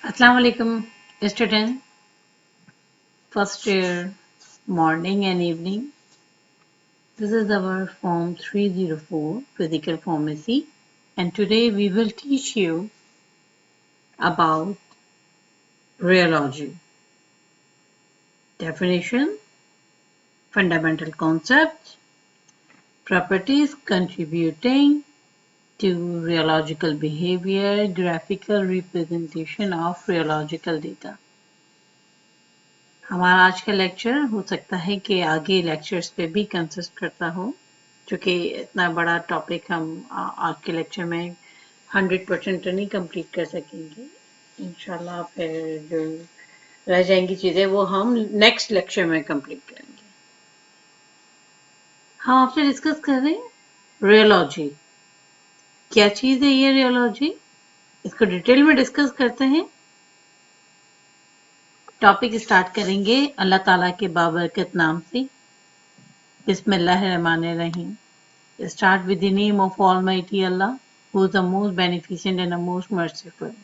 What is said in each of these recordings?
Assalamu alaikum, student. First year, morning and evening. This is our Form 304, Physical Pharmacy, and today we will teach you about rheology. Definition, fundamental concepts, properties contributing to rheological behavior, graphical representation of rheological data. हमारा आज का lecture हो सकता है कि आगे lectures पे भी कंसिस्ट करता हो, क्योंकि इतना बड़ा टॉपिक हम आज के लेक्चर में 100% तो नहीं कंप्लीट कर सकेंगे। इंशाल्लाह फिर जो रह जाएंगी चीज़ें वो हम नेक्स्ट लेक्चर में कंप्लीट करेंगे। हम आपसे डिस्कस कर रहे हैं रियोलॉजी। क्या चीज़ है ये रियोलॉजी, इसको डिटेल में डिस्कस करते हैं। टॉपिक स्टार्ट करेंगे अल्लाह ताला के बाबरकत नाम से। बिस्मिल्लाहिर्रहमानिर्रहीम। Start with the name of Almighty Allah, who is the most beneficent and the most merciful.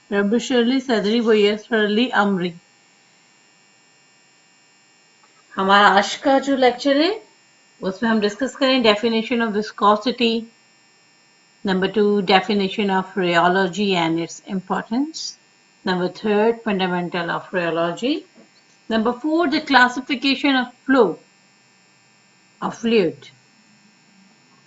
Rabbi Shirli Sadri Wayassir li Amri. हमारा आज का जो लेक्चर है उसमें हम डिस्कस करें definition of viscosity, number 2 definition of rheology and its importance, number 3 fundamental of rheology, number 4 the classification of flow of fluid.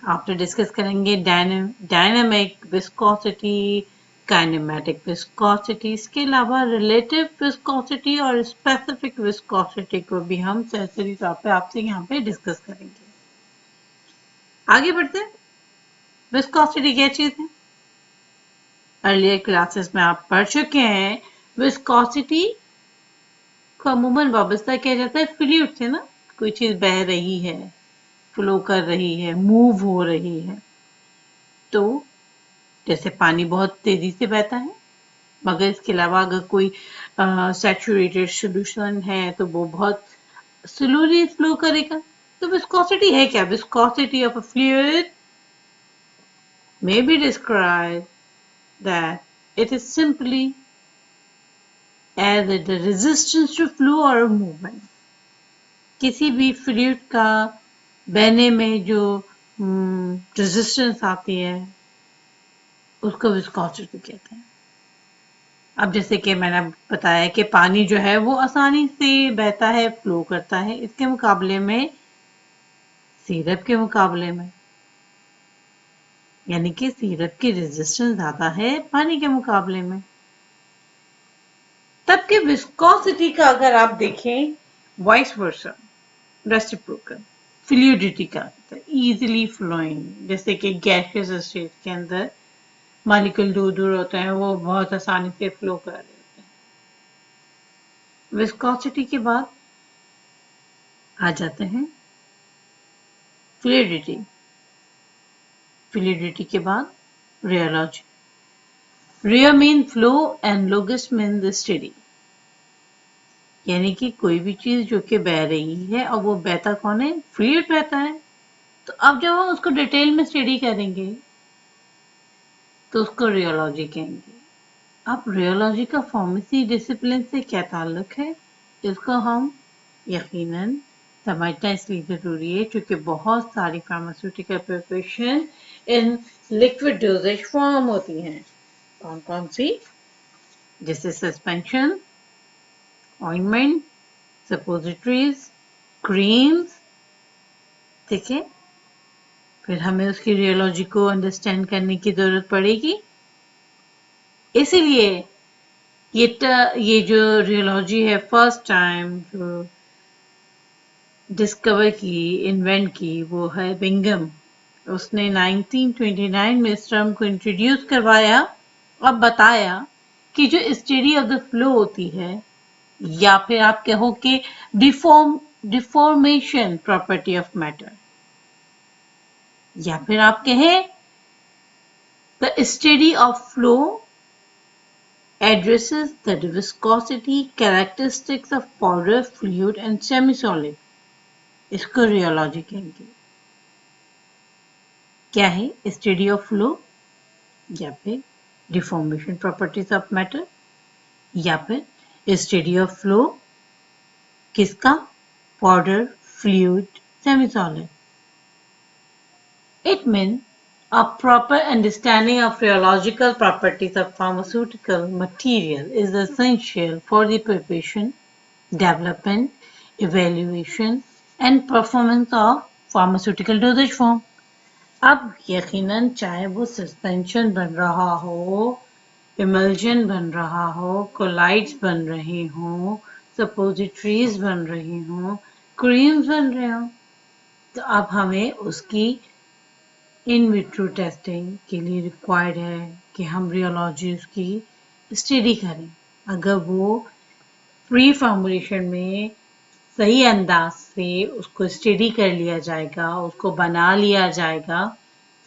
After discuss करेंगे dynamic viscosity, kinematic viscosity, इसके अलावा रिलेटिव विस्कोसिटी और specific viscosity को भी हम सरसरी तौर पे आपसे यहाँ पे डिस्कस करेंगे। आगे बढ़ते हैं। विस्कोसिटी क्या चीज है? अर्लियर क्लासेस में आप पढ़ चुके हैं। विस्कोसिटी को अमूमन वाबस्ता किया जाता है फ्लूइड से ना, कोई चीज बह रही है, फ्लो कर रही है, मूव हो रही है। तो जैसे पानी बहुत तेजी से बहता है, मगर इसके अलावा अगर कोई सैचुरेटेड सॉल्यूशन है तो वो बहुत स्लोली फ्लो करेगा। तो विस्कोसिटी है क्या? Viscosity of a fluid may be described that it is simply as the resistance to flow or movement. किसी भी फ्लूइड का बहने में जो रेजिस्टेंस आती है उसको विस्कोसिटी कहते हैं। अब जैसे कि मैंने बताया कि पानी जो है वो आसानी से बहता है, फ्लो करता है, इसके मुकाबले में सिरप के मुकाबले में, यानी कि सिरप की रेजिस्टेंस ज्यादा है पानी के मुकाबले में। तब की विस्कोसिटी का अगर आप देखें वाइस वर्सा, रेसिप्रोकल, फ्लूइडिटी का इजीली फ्लोइंग, जैसे कि गैसियस स्टेट के अंदर मॉलिक्यूल दूर दूर होते हैं, वो बहुत आसानी से फ्लो कर रहे होते हैं। विस्कोसिटी के बाद आ जाते हैं फ्लूइडिटी, फ्लूइडिटी के बाद rheology. Rio mean flow and लोगस mean the steady, यानी कि कोई भी चीज जो कि बह रही है और वो बहता कौन है? फ्लूइड बहता है। तो अब जब हम उसको डिटेल में स्टडी करेंगे तो उसको रियोलॉजी कहेंगे। अब रियोलॉजी का फार्मेसी डिसिप्लिन से क्या ताल्लुक है, इसको हम यकीनन समझना इसलिए जरूरी है क्योंकि बहुत सारी pharmaceutical preparation in liquid doses form होती हैं। कौन कौन सी? जैसे सस्पेंशन, ऑइंटमेंट, सपोजिटरीज, क्रीम्स, ठीक है। फिर हमें उसकी रियोलॉजी को अंडरस्टैंड करने की जरूरत पड़ेगी। इसीलिए ये जो रियोलॉजी है फर्स्ट टाइम जो डिस्कवर की, इन्वेंट की, वो है बिंगम। उसने 1929 में इस टर्म को इंट्रोड्यूस करवाया और बताया कि जो स्टडी ऑफ द फ्लो होती है, या फिर आप कहो कि डिफॉर्मेशन प्रॉपर्टी ऑफ मैटर, या फिर आप कहें the study of flow addresses the viscosity characteristics of powder, fluid and semi-solid. इसको रियोलॉजी कहेंगे। क्या है? स्टडी ऑफ फ्लो या फिर डिफॉर्मेशन प्रॉपर्टीज ऑफ मैटर। या फिर स्टडी ऑफ फ्लो किसका, powder, fluid, semi-solid. It means a proper understanding of rheological properties of pharmaceutical material is essential for the preparation, development, evaluation, and performance of pharmaceutical dosage form. अब यकीनन चाहे वो suspension बन रहा हो, emulsion बन रहा हो, कोलाइड्स बन रहे हों, सपोजिटरीज बन रही हों, क्रीम्स बन रहे हों, तो अब हमें उसकी इन विट्रो टेस्टिंग के लिए रिक्वायर्ड है कि हम रियोलॉजी उसकी स्टडी करें. अगर वो प्री फॉर्मुलेशन में सही अंदाज से उसको स्टडी कर लिया जाएगा, उसको बना लिया जाएगा,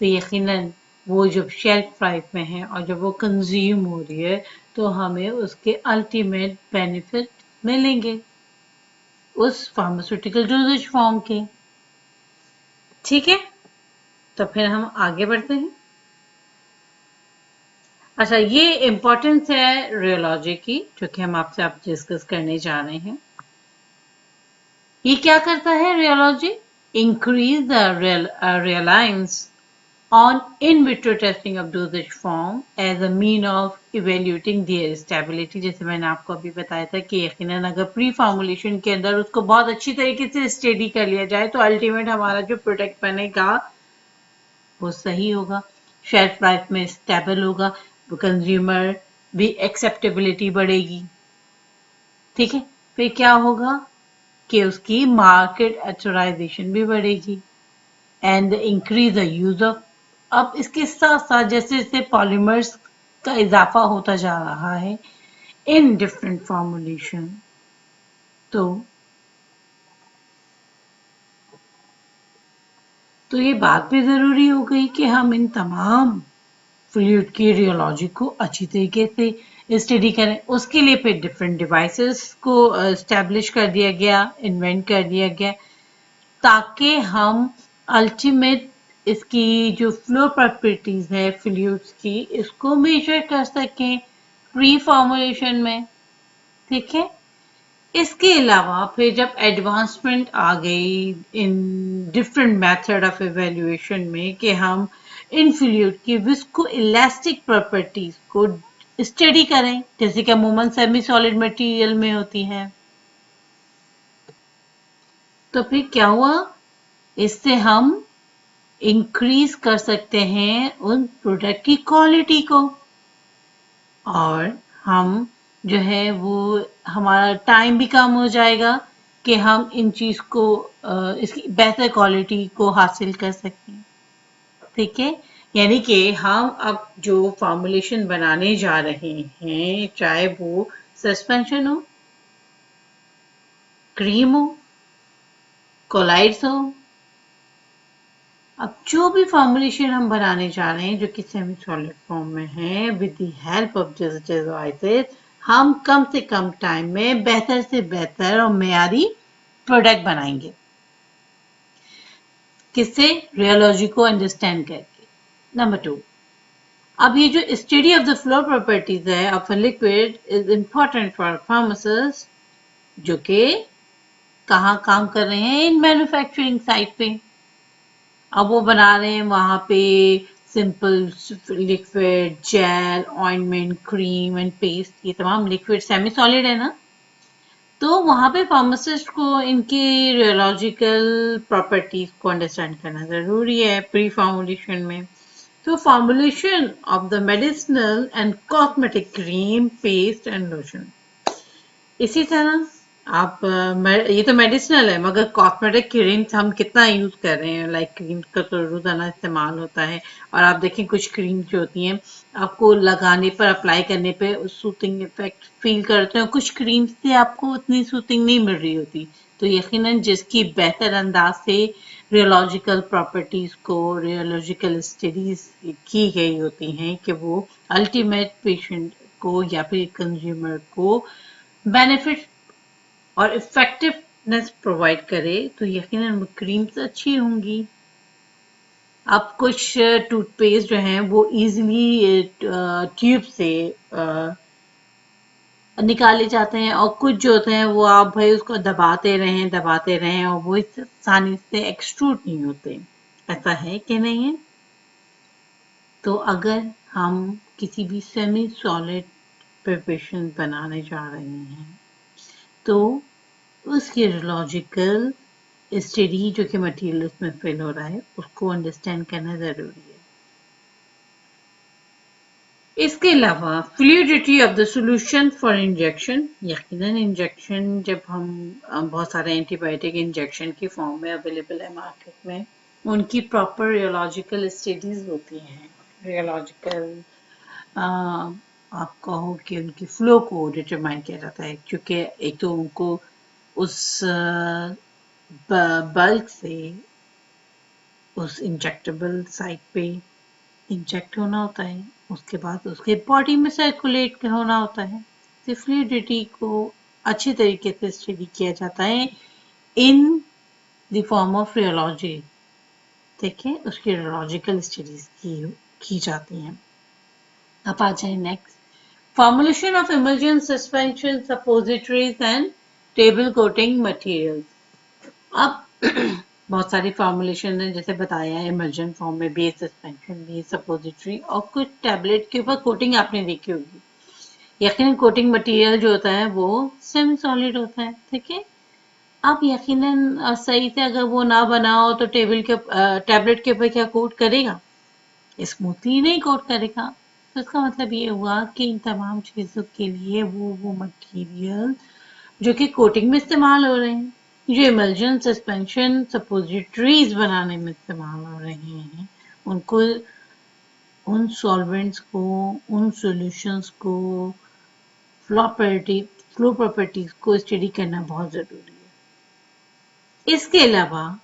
तो यकीनन वो जब शेल्फ लाइफ में है और जब वो कंज्यूम हो रही है तो हमें उसके अल्टीमेट बेनिफिट मिलेंगे उस फार्मास्यूटिकल डोजेज फॉर्म के. ठीक है, तो फिर हम आगे बढ़ते हैं. अच्छा, ये इम्पोर्टेंस है रियोलॉजी की जो कि हम आपसे आप डिस्कस करने जा रहे हैं. ये क्या करता है rheology? Increase the reliance on in vitro testing of dosage form as a mean of evaluating their stability. जैसे मैंने आपको अभी बताया था कि यकीनन अगर प्री फॉर्मुलेशन के अंदर उसको बहुत अच्छी तरीके से स्टडी कर लिया जाए तो अल्टीमेट हमारा जो प्रोडक्ट बनेगा वो सही होगा, शेल्फ लाइफ में स्टेबल होगा, कंज्यूमर भी एक्सेप्टेबिलिटी बढ़ेगी. ठीक है, फिर क्या होगा कि उसकी मार्केट ऑथराइजेशन भी बढ़ेगी and increase the use of. अब इसके साथ साथ जैसे जैसे पॉलीमर्स का इजाफा होता जा रहा है इन डिफरेंट फॉर्मुलेशन, तो ये बात भी जरूरी हो गई कि हम इन तमाम फ्लूइड की रियोलॉजी को अच्छी तरीके से स्टडी करें. उसके लिए फिर डिफरेंट डिवाइसेस को एस्टेब्लिश कर दिया गया, इन्वेंट कर दिया गया, ताकि हम अल्टीमेट इसकी जो फ्लो प्रॉपर्टीज है फ्लूइड्स की, इसको मेजर कर सकें प्री फॉर्मुलेशन में. ठीक है, इसके अलावा फिर जब एडवांसमेंट आ गई in different method of evaluation में कि हम इन फ्लूइड की विस्को इलास्टिक प्रॉपर्टीज को स्टडी करें, जैसे कि अमूमन सेमी सॉलिड मटेरियल में होती है, तो फिर क्या हुआ, इससे हम इंक्रीज कर सकते हैं उन प्रोडक्ट की क्वालिटी को और हम जो है वो हमारा टाइम भी कम हो जाएगा कि हम इन चीज को इसकी बेहतर क्वालिटी को हासिल कर सकें. ठीक है, यानी कि हम अब जो फॉर्मुलेशन बनाने जा रहे हैं, चाहे वो सस्पेंशन हो, क्रीम हो, कोलाइड्स हो, अब जो भी फॉर्मुलेशन हम बनाने जा रहे हैं जो कि सेमी सॉलिड फॉर्म में है, with the help of devices हम कम से कम टाइम में बेहतर से बेहतर और मेयारी प्रोडक्ट बनाएंगे. किससे? रियोलॉजी को अंडरस्टैंड करके. नंबर 2, अब ये जो study of the flow properties है of a liquid is important for pharmacist जो कि कहाँ काम कर रहे हैं, इन मैन्युफैक्चरिंग साइट पे. अब वो बना रहे हैं वहां पे simple liquid, gel, ointment, cream and paste, ये तमाम लिक्विड सेमी सॉलिड है ना, तो वहां पे फार्मासिस्ट को इनकी रियोलॉजिकल प्रॉपर्टीज को अंडरस्टैंड करना जरूरी है प्री फॉर्मुलेशन में. तो formulation of the medicinal and cosmetic cream, paste and lotion. इसी तरह आप ये तो मेडिसिनल है, मगर कॉस्मेटिक क्रीम्स हम कितना यूज कर रहे हैं, लाइक क्रीम का तो रोजाना इस्तेमाल होता है और आप देखें कुछ क्रीम्स जो होती हैं आपको लगाने पर, अप्लाई करने पे सूथिंग इफेक्ट फील करते हैं, कुछ क्रीम्स से आपको उतनी सूथिंग नहीं मिल रही होती. तो यकीनन जिसकी बेहतर अंदाज से रियोलॉजिकल प्रॉपर्टीज को, रियोलॉजिकल स्टडीज की गई होती हैं कि वो अल्टीमेट पेशेंट को या फिर कंज्यूमर को बेनिफिट और इफेक्टिवनेस प्रोवाइड करे, तो यकीनन क्रीम्स अच्छी होंगी. अब कुछ टूथपेस्ट जो हैं वो इजीली ट्यूब से निकाले जाते हैं, और कुछ जो होते हैं वो आप भाई उसको दबाते रहें और वो इस आसानी से एक्सट्रूड नहीं होते। ऐसा है कि नहीं है? तो अगर हम किसी भी सेमी सॉलिड प्रिपरेशन बनाने जा रहे हैं तो उसकी रियोलॉजिकल स्टडी जो कि मटेरियल उसमें फिल हो रहा है उसको अंडरस्टैंड करना जरूरी है। इसके अलावा fluidity of the solution for injection, यकीनन इंजेक्शन जब हम बहुत सारे एंटीबायोटिक इंजेक्शन की फॉर्म में अवेलेबल है मार्केट में, उनकी प्रॉपर रियोलॉजिकल स्टडीज होती हैं। रियोलॉजिकल आप कहो कि उनकी फ्लो को डिटरमाइन किया जाता है, क्योंकि एक तो उनको उस बल्क से उस इंजेक्टेबल साइट पे इंजेक्ट होना होता है, उसके बाद उसके बॉडी में सर्कुलेट होना होता है। तो फ्लूइडिटी को अच्छी तरीके से स्टडी किया जाता है in the form of rheology. ठीक है, उसकी रियोलॉजिकल स्टडीज की जाती हैं। अब आ जाए next, formulation of emulsion suspension suppositories and table coating materials. अब बहुत सारी फॉर्मुलेशन है, जैसे बताया है इमल्जन फॉर्म में बेस सस्पेंशन, बेस सपोजिटरी, और कुछ टैबलेट के ऊपर कोटिंग आपने देखी होगी। यकीनन कोटिंग मटेरियल जो होता है वो सेमी सॉलिड होता है। ठीक है, अब यकीनन सही से अगर वो ना बना हो तो टैबलेट के ऊपर क्या कोट करेगा? स्मूथली नहीं कोट करेगा। तो इसका मतलब ये हुआ कि इन तमाम चीज़ों के लिए वो मटेरियल जो कि कोटिंग में इस्तेमाल हो रहे हैं, जो इमल्जन सस्पेंशन सपोजिटरीज बनाने में इस्तेमाल हो रहे हैं, उनको उन सॉल्वेंट्स को, उन सॉल्यूशंस को, फ्लो प्रॉपर्टीज को स्टडी करना बहुत जरूरी है। इसके अलावा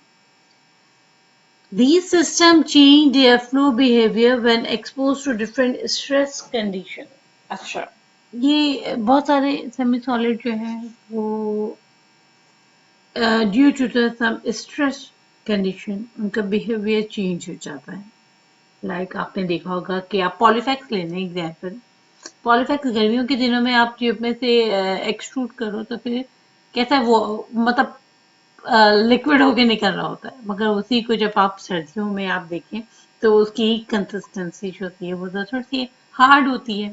these systems change their flow behavior when exposed to different stress condition। अच्छा, ये बहुत सारे सेमी सॉलिड जो है वो due to the some stress condition उनका बिहेवियर चेंज हो जाता है। लाइक आपने देखा होगा कि आप पॉलीफैक्स ले लें एग्जाम्पल। पॉलीफैक्स गर्मियों के दिनों में आप ट्यूब में से एक्सट्रूड करो तो फिर कैसा वो, मतलब लिक्विड होके निकल रहा होता है, मगर उसी को जब आप सर्दियों में आप देखें तो उसकी कंसिस्टेंसी जो होती है वो तो थोड़ी सी हार्ड होती है।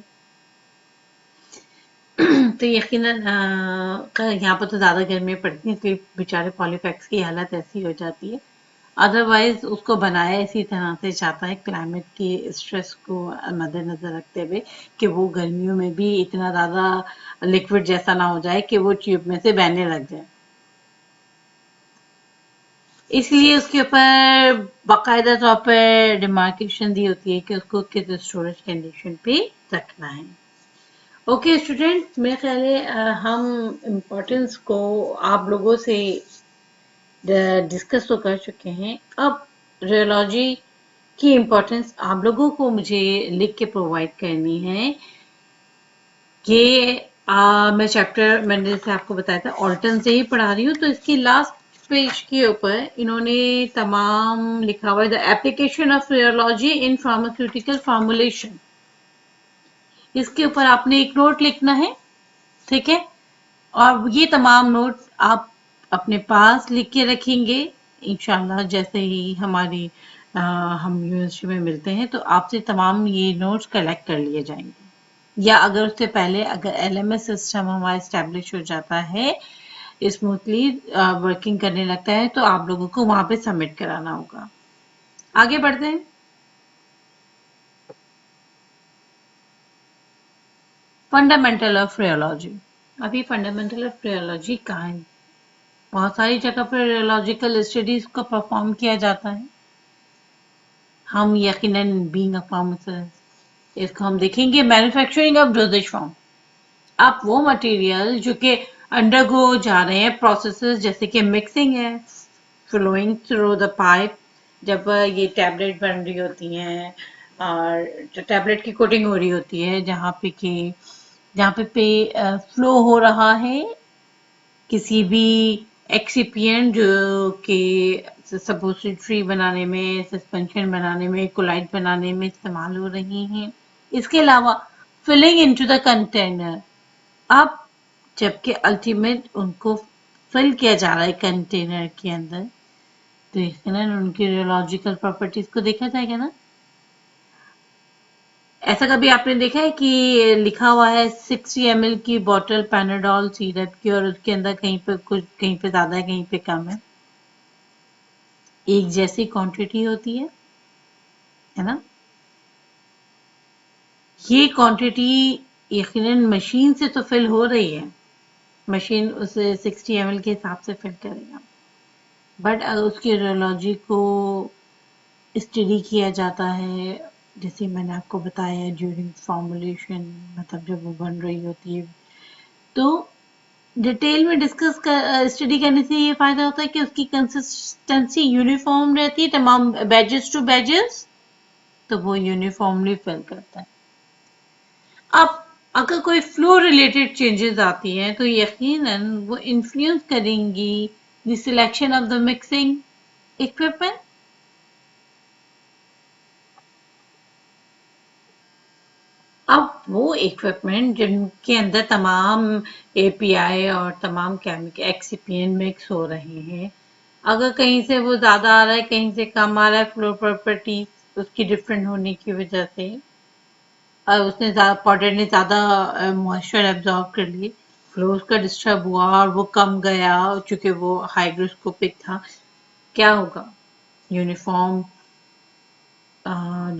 तो यकीनन यहाँ पर तो ज़्यादा गर्मी पड़ती है, इसलिए बेचारे पॉलीफैक्स की हालत ऐसी हो जाती है। अदरवाइज उसको बनाया इसी तरह से जाता है क्लाइमेट की स्ट्रेस को मद्देनजर रखते हुए कि वो गर्मियों में भी इतना ज़्यादा लिक्विड जैसा ना हो जाए कि वो ट्यूब में से बहने लग जाए। इसलिए उसके ऊपर बाकायदा तौर पर डिमार्केशन दी होती है कि उसको किस स्टोरेज कंडीशन पे रखना है। ओके स्टूडेंट, मेरे ख्याल है हम इम्पोर्टेंस को आप लोगों से डिस्कस तो कर चुके हैं। अब रियोलॉजी की इम्पोर्टेंस आप लोगों को मुझे लिख के प्रोवाइड करनी है। ये मैं चैप्टर मैंने जैसे आपको बताया था ऑल्टन से ही पढ़ा रही हूँ, तो इसकी लास्ट पेज के ऊपर इन्होंने तमाम लिखा हुआ है the application of rheology in pharmaceutical formulation. इसके ऊपर आपने एक नोट लिखना है, ठीक है, और ये तमाम नोट आप अपने पास लिख के रखेंगे। इंशाल्लाह जैसे ही हम यूनिवर्सिटी में मिलते हैं तो आपसे तमाम ये नोट्स कलेक्ट कर लिए जाएंगे, या अगर उससे पहले अगर एलएमएस सिस्टम हमारा एस्टेब्लिश हो जाता है, स्मूथली वर्किंग करने लगता है, तो आप लोगों को वहां पे सबमिट कराना होगा। आगे बढ़ते हैं। Fundamental of rheology. अभी फंडामेंटल ऑफ रियोलॉजी कहाँ है? बहुत सारी जगह पर रियोलॉजिकल स्टडीज को परफॉर्म किया जाता है। हम यकीनन बीइंग अ फार्मासिस्ट इसको हम देखेंगे मैन्युफैक्चरिंग ऑफ डोजेज फॉर्म। आप वो मटेरियल जो कि अंडरगो जा रहे हैं प्रोसेसेस, जैसे कि मिक्सिंग है, फ्लोइंग थ्रू द पाइप, जब ये टैबलेट बन रही होती हैं और टैबलेट की कोटिंग हो रही होती है, जहाँ पे फ्लो हो रहा है किसी भी एक्सिपिएंट जो कि सपोजिटरी बनाने में, सस्पेंशन बनाने में, कोलाइड बनाने में इस्तेमाल हो रही हैं। इसके अलावा फिलिंग इनटू द कंटेनर। अब जबकि अल्टीमेट उनको फिल किया जा रहा है कंटेनर के अंदर, तो यकीनन उनकी रियोलॉजिकल प्रॉपर्टीज को देखा जाएगा ना। ऐसा कभी आपने देखा है कि लिखा हुआ है 60 ml की बोतल पैनाडोल सिरप की और उसके अंदर कहीं पे कुछ, कहीं पे ज्यादा है कहीं पे कम है, एक जैसी क्वांटिटी होती है ना। ये क्वांटिटी यकीनन मशीन से तो फिल हो रही है, मशीन उसे 60 ml के हिसाब से फिल करेगा, बट अगर उसकी रियोलॉजी को स्टडी किया जाता है, जैसे मैंने आपको बताया ड्यूरिंग फॉर्मुलेशन, मतलब जब वो बन रही होती है, तो डिटेल में डिस्कस कर स्टडी करने से ये फायदा होता है कि उसकी कंसिस्टेंसी यूनिफॉर्म रहती है तमाम बैजेस टू बैजेस, तो वो यूनिफॉर्मली फिल करता है। अब अगर कोई फ्लो रिलेटेड चेंजेस आती हैं तो यकीनन वो इन्फ्लुएंस करेंगी the selection of the mixing equipment. अब वो इक्विपमेंट जिनके अंदर तमाम एपीआई और तमाम केमिकल एक्सिपिएंट मिक्स हो रहे हैं, अगर कहीं से वो ज्यादा आ रहा है कहीं से कम आ रहा है, फ्लो प्रॉपर्टीज उसकी डिफरेंट होने की वजह से उसने पाउडर ने ज्यादा मॉइस्चर एब्जॉर्ब कर लिए, फ्लो उसका डिस्टर्ब हुआ और वो कम गया चूंकि वो हाइग्रोस्कोपिक था, क्या होगा? यूनिफॉर्म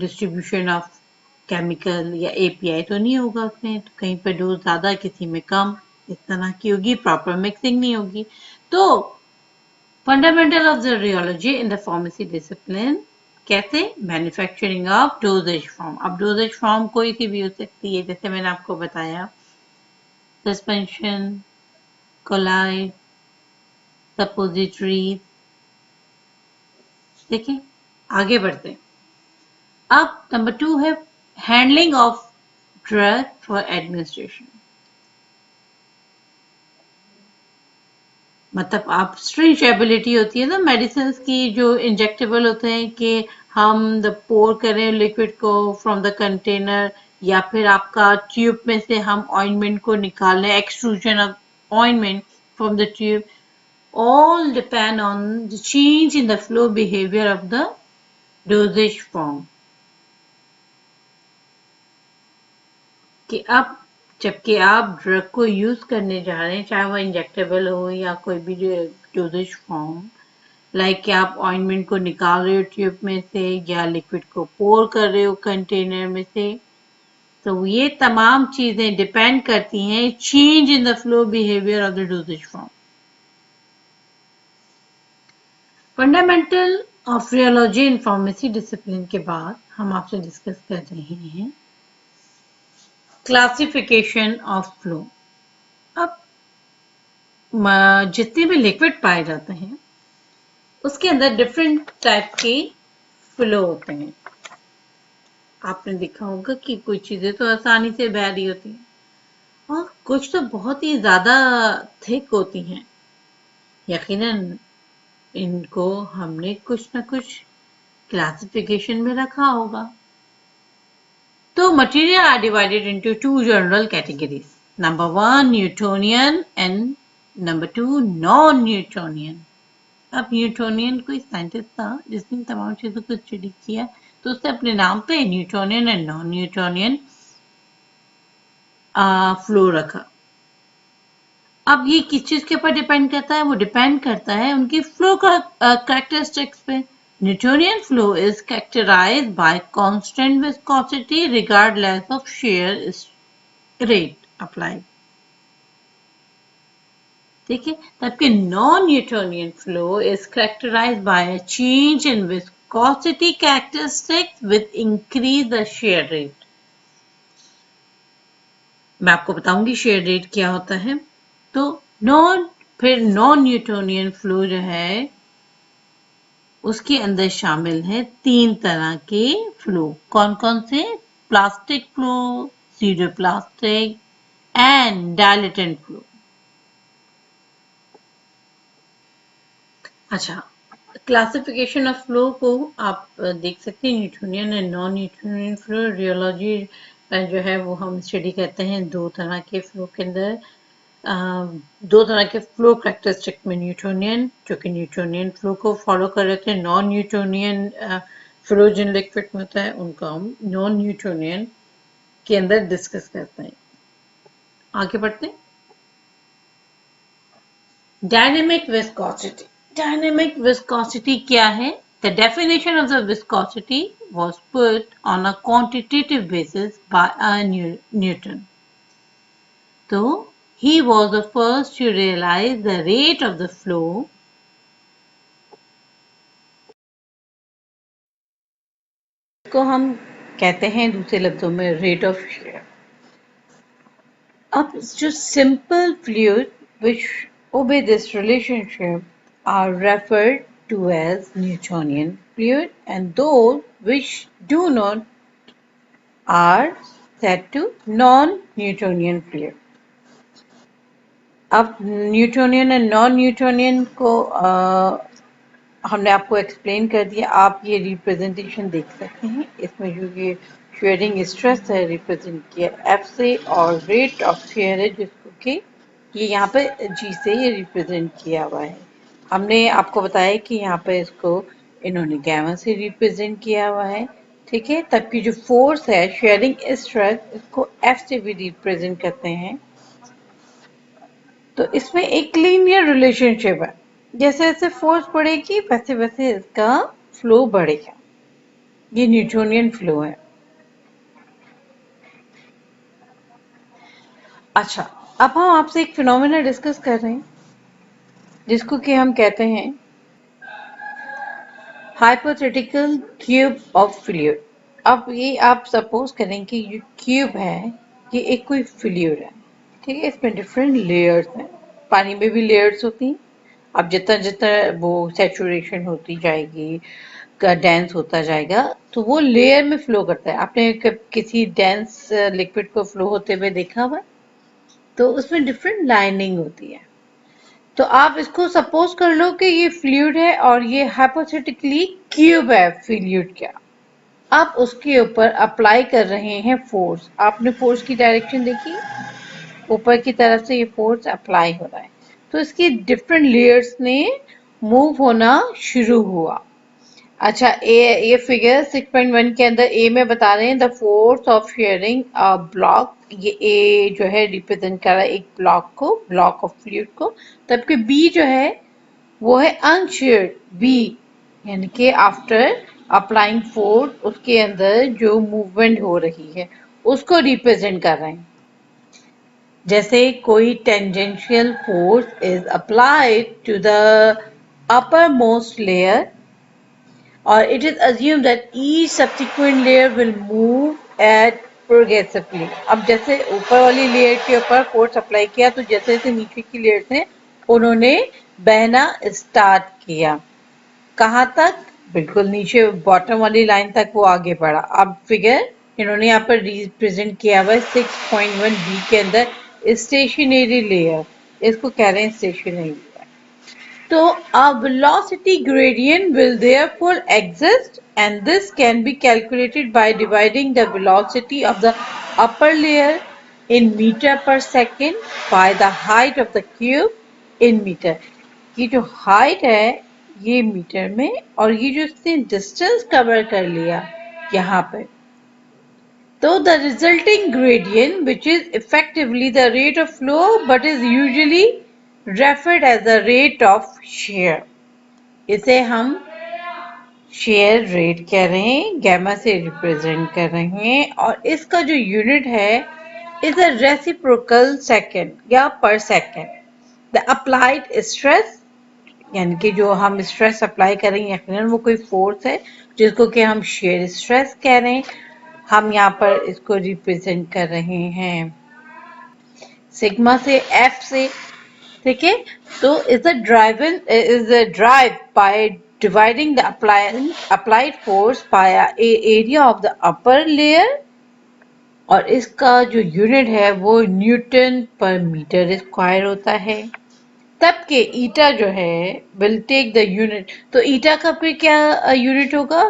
डिस्ट्रीब्यूशन ऑफ केमिकल या एपीआई तो नहीं होगा उसमें, तो कहीं पर डोज ज्यादा किसी में कम, इस तरह की होगी, प्रॉपर मिक्सिंग नहीं होगी। तो fundamental of the rheology in the pharmacy discipline, कैसे? Manufacturing of dosage form. अब डोजेज फॉर्म कोई सी भी हो सकती है, जैसे मैंने आपको बताया सस्पेंशन, कोलाइड, सपोजिटरी। देखिए आगे बढ़ते हैं। अब नंबर 2 है handling of drug for administration. मतलब आप स्ट्रिंज एबिलिटी होती है ना मेडिसिन की, जो इंजेक्टेबल होते हैं कि हम द पोर करें लिक्विड को फ्रॉम द कंटेनर, या फिर आपका ट्यूब में से हम ऑइंटमेंट को निकालें, extrusion of ointment from the tube, all depend on the change in the flow behavior of the dosage form। कि अब जबकि आप ड्रग को यूज करने जा रहे हैं, चाहे वो इंजेक्टेबल हो या कोई भी डोजेज फॉर्म, लाइक कि आप ऑइंटमेंट को निकाल रहे हो ट्यूब में से या लिक्विड को पोर कर रहे हो कंटेनर में से, तो ये तमाम चीजें डिपेंड करती हैं change in the flow behaviour of the doses form. Fundamental of rheology in pharmacy discipline के बाद हम आपसे डिस्कस कर रहे हैं क्लासिफिकेशन ऑफ फ्लो। अब जितने भी लिक्विड पाए जाते हैं उसके अंदर डिफरेंट टाइप के फ्लो होते हैं। आपने देखा होगा कि कुछ चीजें तो आसानी से बह रही होती हैं और कुछ तो बहुत ही ज्यादा थिक होती हैं। यकीनन इनको हमने कुछ ना कुछ क्लासिफिकेशन में रखा होगा। So material are divided into two general categories. Number one, Newtonian and number two, non-Newtonian. अब न्यूटोनियन कोई साइंटिस्ट था जिसने तमाम चीजों को स्टडी किया, तो उसने अपने नाम पे Newtonian and non Newtonian flow रखा। अब ये किस चीज के ऊपर डिपेंड करता है? वो डिपेंड करता है उनकी फ्लो का कैरेक्टरिस्टिक्स पे। Newtonian flow is characterized by constant viscosity regardless of shear rate applied। देखिए, जबकि non-Newtonian flow is characterized by a change in viscosity characteristics with increase the shear rate। मैं आपको बताऊंगी shear rate क्या होता है। तो फिर non-Newtonian flow जो है उसके अंदर शामिल है 3 तरह के फ्लो। कौन कौन से? Plastic flow, pseudo plastic and dilatant flow. अच्छा, क्लासिफिकेशन ऑफ फ्लो को आप देख सकते हैं Newtonian and non Newtonian flow. Rheology जो है वो हम स्टडी करते हैं दो तरह के फ्लो के अंदर, दो तरह के फ्लो कैरेक्टरिस्टिक में, न्यूटोनियन जो कि न्यूटोनियन फ्लो को फॉलो कर रहे थे, नॉन न्यूटोनियन फ्लो जिन लिक्विड में होता है उनको हम नॉन न्यूटोनियन के अंदर डिस्कस करते हैं। आगे बढ़ते हैं। Dynamic viscosity. डायनेमिक विस्कोसिटी क्या है? The definition of the viscosity was put on a quantitative basis by Newton. So, he was the first to realize the rate of the flow को हम कहते हैं दूसरे लफ्जों में rate of shear. अब जो simple fluid which obey this relationship are referred to as Newtonian fluid, and those which do not are said to non-Newtonian fluid. अब Newtonian और नॉन न्यूटोनियन को हमने आपको एक्सप्लेन कर दिया। आप ये रिप्रेजेंटेशन देख सकते हैं, इसमें जो ये शेयरिंग स्ट्रेस है रिप्रेजेंट किया एफ से, और रेट ऑफ शेयर है जिसको कि ये यहाँ पे जी से ये रिप्रेजेंट किया हुआ है। हमने आपको बताया कि यहाँ पे इसको इन्होंने गैमा से रिप्रेजेंट किया हुआ है, ठीक है। तब की जो फोर्स है शेयरिंग स्ट्रेस, इसको एफ से भी रिप्रेजेंट करते हैं। तो इसमें एक लीनियर रिलेशनशिप है, जैसे जैसे फोर्स बढ़ेगी वैसे वैसे इसका फ्लो बढ़ेगा। ये न्यूटोनियन फ्लो है। अच्छा, अब हम आपसे एक फिनोमेना डिस्कस कर रहे हैं जिसको कि हम कहते हैं हाइपोथेटिकल क्यूब ऑफ फ्लूइड। अब ये आप सपोज करें कि ये क्यूब है, ये एक कोई फ्लूइड है, ठीक है। इसमें डिफरेंट लेयर्स हैं, पानी में भी लेयर्स होती हैं। अब जितना जितना वो सैचुरेशन होती जाएगी, का डेंस होता जाएगा, तो वो लेयर में फ्लो करता है। आपने किसी डेंस लिक्विड को फ्लो होते हुए देखा हुआ? तो उसमें डिफरेंट लाइनिंग होती है। तो आप इसको सपोज कर लो कि ये फ्लूइड है और ये हाइपोथेटिकली क्यूब है फ्लूइड का। आप उसके ऊपर अप्लाई कर रहे हैं फोर्स। आपने फोर्स की डायरेक्शन देखी, ऊपर की तरफ से ये फोर्स अप्लाई हो रहा है, तो इसकी डिफरेंट लेयर्स ने मूव होना शुरू हुआ। अच्छा, ये फिगर 6.1 के अंदर ए में बता रहे हैं the force of sharing a block. ये ए जो है रिप्रेजेंट कर रहा है एक ब्लॉक को, ब्लॉक ऑफ फ्लूइड को। तबकि बी जो है वो है अनशेयर्ड बी, यानी कि आफ्टर अप्लाइंग फोर्स उसके अंदर जो मूवमेंट हो रही है उसको रिप्रेजेंट कर रहे हैं। जैसे कोई tangential force is applied to the upper most layer, or it is assumed that each subsequent layer will move at progressively. अब जैसे ऊपर वाली लेयर के ऊपर फोर्स अप्लाई किया तो जैसे जैसे नीचे की लेयर्स हैं उन्होंने बहना स्टार्ट किया। कहाँ तक? बिल्कुल नीचे बॉटम वाली लाइन तक वो आगे बढ़ा। अब फिगर इन्होंने यहाँ पर रिप्रेजेंट किया हुआ है 6.1 बी के अंदर स्टेशनरी लेयर, इसको कह रहे हैं stationery. So a velocity gradient will therefore exist, and this can be calculated by dividing the velocity of the upper layer in meter per second by the height of the cube in meter. ये जो height है ये metre में, और ये जो इसने distance cover कर लिया यहाँ पे, तो the resulting gradient, which is effectively the rate of flow but is usually referred as the rate of shear, इसे हम शेयर रेट कह रहे हैं, गैमा से रिप्रेजेंट कर रहे हैं, और इसका जो यूनिट है इज अ रेसिप्रोकल सेकेंड या पर सेकेंड। द अप्लाइड स्ट्रेस, यानी कि जो हम स्ट्रेस अप्लाई कर रहे हैं यकीनन वो कोई फोर्स है जिसको कि हम शेयर स्ट्रेस कह रहे हैं। हम यहाँ पर इसको रिप्रेजेंट कर रहे हैं सिग्मा से, एफ से, ठीक है। तो is a drive by dividing the applied force by a area of the upper layer, और इसका जो यूनिट है वो न्यूटन पर मीटर स्क्वायर होता है। तब के ईटा जो है विल टेक द यूनिट, तो ईटा का फिर क्या यूनिट होगा?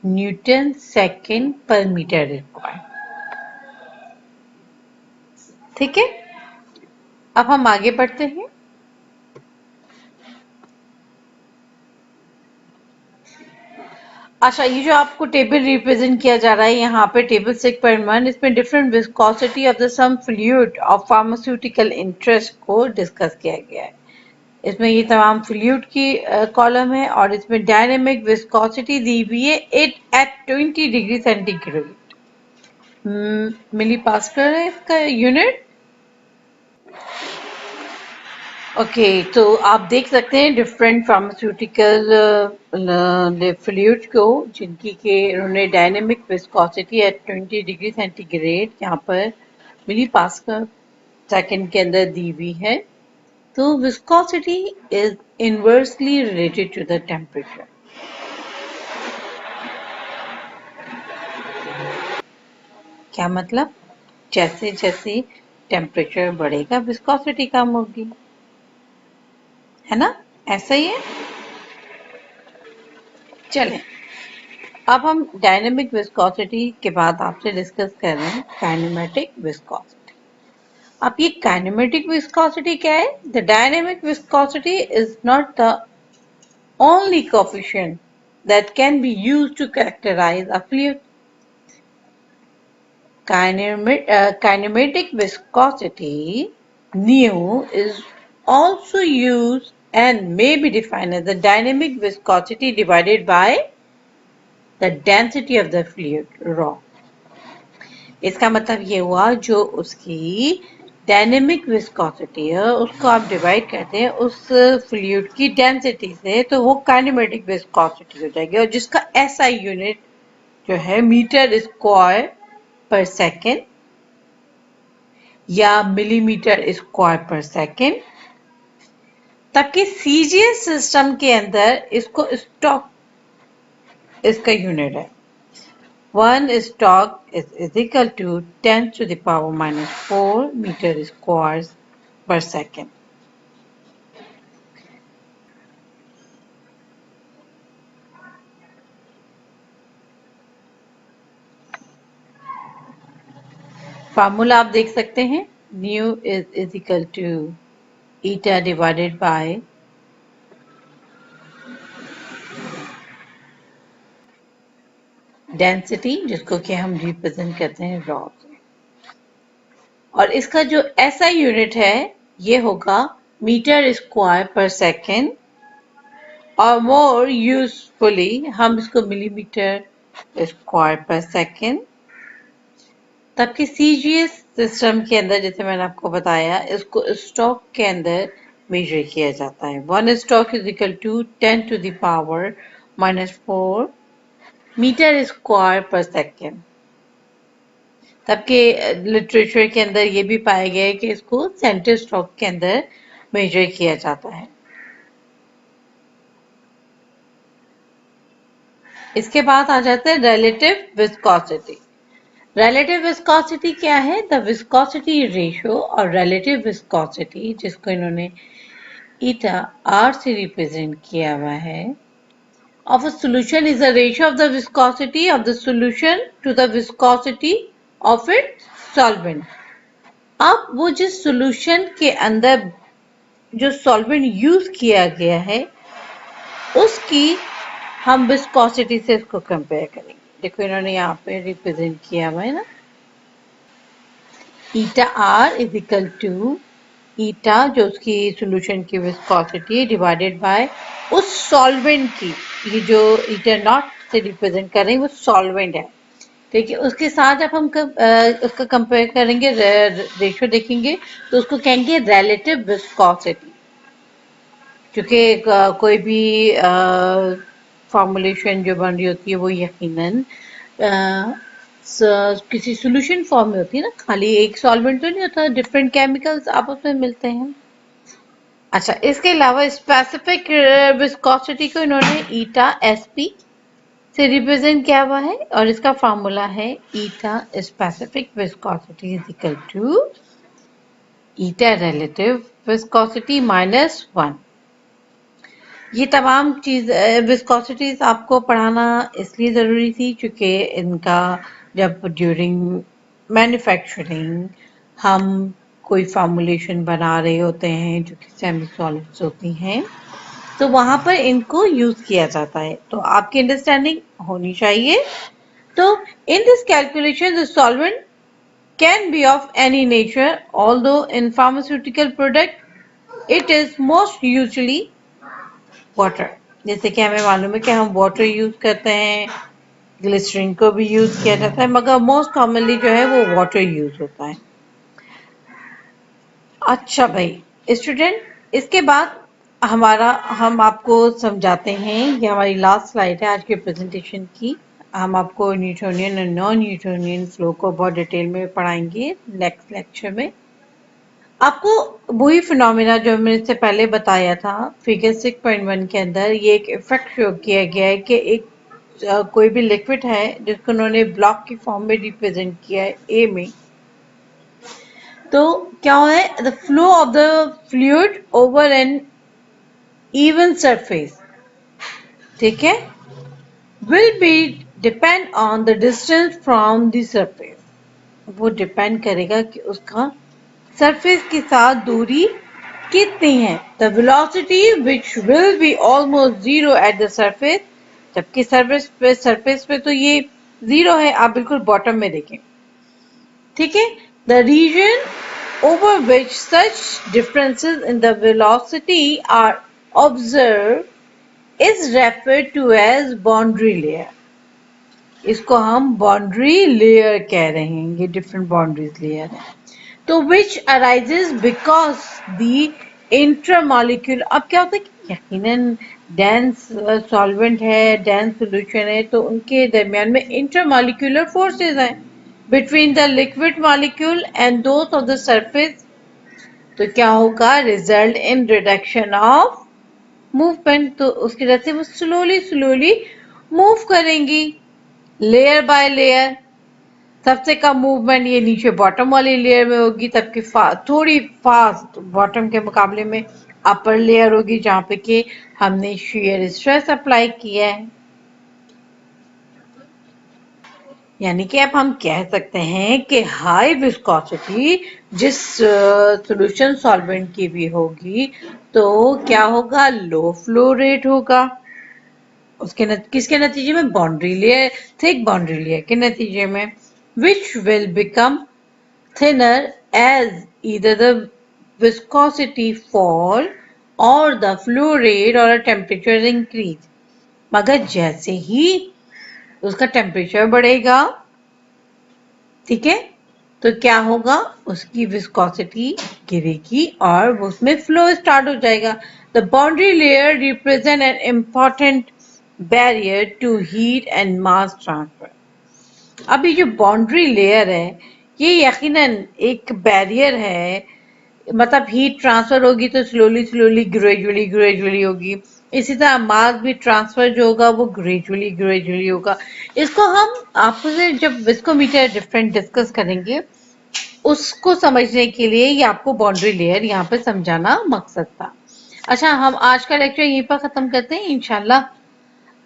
न्यूटन सेकेंड पर मीटर स्क्वायर। ठीक है, अब हम आगे बढ़ते हैं। अच्छा, ये जो आपको टेबल रिप्रेजेंट किया जा रहा है यहाँ पे टेबल 6.1, इसमें different viscosity of the some fluid of pharmaceutical interest को डिस्कस किया गया है। इसमें ये तमाम फ्लूइड की कॉलम है और इसमें डायनेमिक विस्कोसिटी दी हुई है it at 20 degree centigrade. Millipascal है इसका यूनिट। ओके, तो आप देख सकते हैं डिफरेंट फार्मास्यूटिकल फ्लूइड को जिनकी के उन्होंने dynamic viscosity at 20 degree centigrade यहाँ पर मिली पास्कल सेकंड के अंदर दी हुई है। तो viscosity is inversely related to the temperature. क्या मतलब? जैसे जैसे टेम्परेचर बढ़ेगा विस्कोसिटी कम होगी, है ना? ऐसा ही है। चलें, अब हम डायनेमिक विस्कोसिटी के बाद आपसे डिस्कस कर रहे हैं काइनेमेटिक विस्कोसिटी। अब ये काइनेमेटिक विस्कोसिटी क्या है? The dynamic viscosity is not the only coefficient that can be used to characterize a fluid. Kinematic viscosity, nu, is also used and may be defined as the dynamic viscosity divided by the density of the fluid, rho. इसका मतलब ये हुआ जो उसकी dynamic viscosity है उसको आप divide करते हैं उस फ्लूइड की डेंसिटी से, तो वो काइनेमेटिक विस्कोसिटी हो जाएगी और जिसका एसआई यूनिट जो है मीटर स्क्वायर पर सेकेंड या मिलीमीटर स्क्वायर पर सेकेंड, तबकि सीजीएस सिस्टम के अंदर इसको स्टॉक इसका यूनिट है। 1 stock is equal to 10 to the power minus 4 meter squares per second. Formula आप देख सकते हैं, nu is equal to eta divided by density, जिसको कि हम रिप्रेजेंट करते हैं रॉ से, और इसका जो एसआई यूनिट है ये होगा मीटर स्क्वायर पर सेकेंड, और मोर यूजफुली हम इसको मिलीमीटर स्क्वायर पर सेकेंड। तबकि सीजीएस सिस्टम के अंदर जैसे मैंने आपको बताया इसको स्टॉक के अंदर मेजर किया जाता है। 1 stoke is equal to 10 to the power minus 4 metre square पर सेकेंड। तबकि लिटरेचर के अंदर ये भी पाया गया है कि इसको सेंटर स्टॉक के अंदर मेजर किया जाता है। इसके बाद आ जाता है रिलेटिव विस्कोसिटी। रिलेटिव विस्कोसिटी क्या है? द विस्कोसिटी रेशियो और रिलेटिव विस्कोसिटी, जिसको इन्होंने ईटा आर से रिप्रेजेंट किया हुआ है, of a solution is the ratio of the viscosity of the solution to the viscosity of its solvent. अब वो जिस solution के अंदर जो solvent यूज किया गया है उसकी हम viscosity से इसको कंपेयर करेंगे। देखो इन्होंने यहाँ पे रिप्रेजेंट किया हुआ है ना, ईटा आर इज इक्वल टू ईटा जो उसकी सोल्यूशन की विस्कोसिटी डिवाइडेड बाय उस सॉल्वेंट की, ये जो ईटा नॉट से रिप्रेजेंट कर रहे हैं वो सॉल्वेंट है, ठीक है। उसके साथ जब हम उसका कंपेयर करेंगे रेशियो देखेंगे तो उसको कहेंगे रिलेटिव विस्कोसिटी, क्योंकि कोई भी फॉर्मुलेशन जो बन रही होती है वो यकीनन किसी सॉल्यूशन फॉर्म में होती है ना, खाली एक सॉल्वेंट तो नहीं होता, डिफरेंट केमिकल्स आपस में मिलते हैं। अच्छा, इसके अलावा स्पेसिफिक विस्कोसिटी को इन्होंने ईटा एसपी से रिप्रेजेंट किया हुआ है और इसका फार्मूला है eta specific viscosity is equal to eta relative viscosity minus 1। ये तमाम चीज विस्कोसिटीज आपको पढ़ाना इसलिए ज़रूरी थी क्योंकि इनका जब ड्यूरिंग मैन्युफैक्चरिंग हम कोई फॉर्मुलेशन बना रहे होते हैं जो कि सेमी सॉलिड्स होती हैं, तो वहां पर इनको यूज किया जाता है। तो आपकी अंडरस्टैंडिंग होनी चाहिए। तो in this calculation the solvent can be of any nature, although in pharmaceutical product it is most usually water। जैसे कि हमें मालूम है कि हम वाटर यूज करते हैं, ग्लिसरीन को भी यूज किया जाता है, मगर मोस्ट कॉमनली जो है वो वाटर यूज होता है। अच्छा भाई स्टूडेंट, इसके बाद हम आपको समझाते हैं, ये हमारी लास्ट स्लाइड है आज के प्रेजेंटेशन की। हम आपको न्यूटोनियन और नॉन न्यूटोनियन फ्लो को बहुत डिटेल में पढ़ाएंगे नेक्स्ट लेक्चर में। आपको वही फिनोमिना जो मैंने इससे पहले बताया था फिगर 6.1 के अंदर, ये एक इफेक्ट शो किया गया है कि एक कोई भी लिक्विड है जिसको उन्होंने ब्लॉक की फॉर्म में रिप्रेजेंट किया है ए में, तो क्या है the flow of the fluid over an even surface, ठीक है, will be depend on the distance from the surface. वो डिपेंड करेगा कि उसका सरफेस के साथ दूरी कितनी है। The velocity which will be almost zero at the surface, जबकि सरफेस पे तो ये जीरो है, आप बिल्कुल बॉटम में देखें, ठीक है। The region over which such differences in the velocity are observed is referred to as boundary layer। इसको हम बाउंड्री लेयर कह रहे हैं, ये डिफरेंट बाउंड्रीज लेयर है। तो which arises because the इंट्रामॉलिक्यूल, अब क्या होता है कि यकीनन डेंस सॉल्वेंट है, डेंस सोल्यूशन है, तो उनके दरमियान में इंट्रामॉलिक्यूलर फोर्सेस हैं between the liquid molecule and those of the surface. तो क्या होगा, result in reduction of movement. तो उसकी वजह से वो स्लोली मूव करेंगी लेयर बाय लेयर। सबसे कम मूवमेंट ये नीचे बॉटम वाली लेयर में होगी, तबकि थोड़ी फास्ट बॉटम के मुकाबले में अपर लेयर होगी जहां पे कि हमने शेयर स्ट्रेस अप्लाई किया है। यानी कि अब हम कह सकते हैं कि हाई विस्कोसिटी जिस सॉल्यूशन सॉल्वेंट की भी होगी तो क्या होगा, लो फ्लो रेट होगा। उसके किसके नतीजे में, boundary layer, thick boundary layer के नतीजे में, which will become thinner as either the viscosity fall or the flow rate or a temperature increase। मगर जैसे ही उसका टेम्परेचर बढ़ेगा, ठीक है, तो क्या होगा, उसकी विस्कोसिटी गिरेगी और उसमें फ्लो स्टार्ट हो जाएगा। The boundary layer represent an important barrier to heat and mass transfer. अब ये जो बाउंड्री लेयर है ये यकीनन एक बैरियर है, मतलब हीट ट्रांसफर होगी तो स्लोली ग्रेजुअली होगी। इसी तरह मास भी ट्रांसफर जो होगा वो ग्रेजुअली होगा। इसको हम आपस में जब विस्कोमीटर डिफरेंट डिस्कस करेंगे उसको समझने के लिए ये आपको बाउंड्री लेयर यहाँ पे समझाना मकसद था। अच्छा, हम आज का लेक्चर यहीं पर खत्म करते हैं। इंशाल्लाह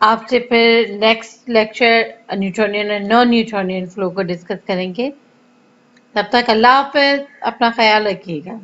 आपसे फिर नेक्स्ट लेक्चर न्यूटोनियन और नॉन न्यूटोनियन फ्लो को डिस्कस करेंगे। तब तक अल्लाह हाफ़िज़, अपना ख्याल रखिएगा।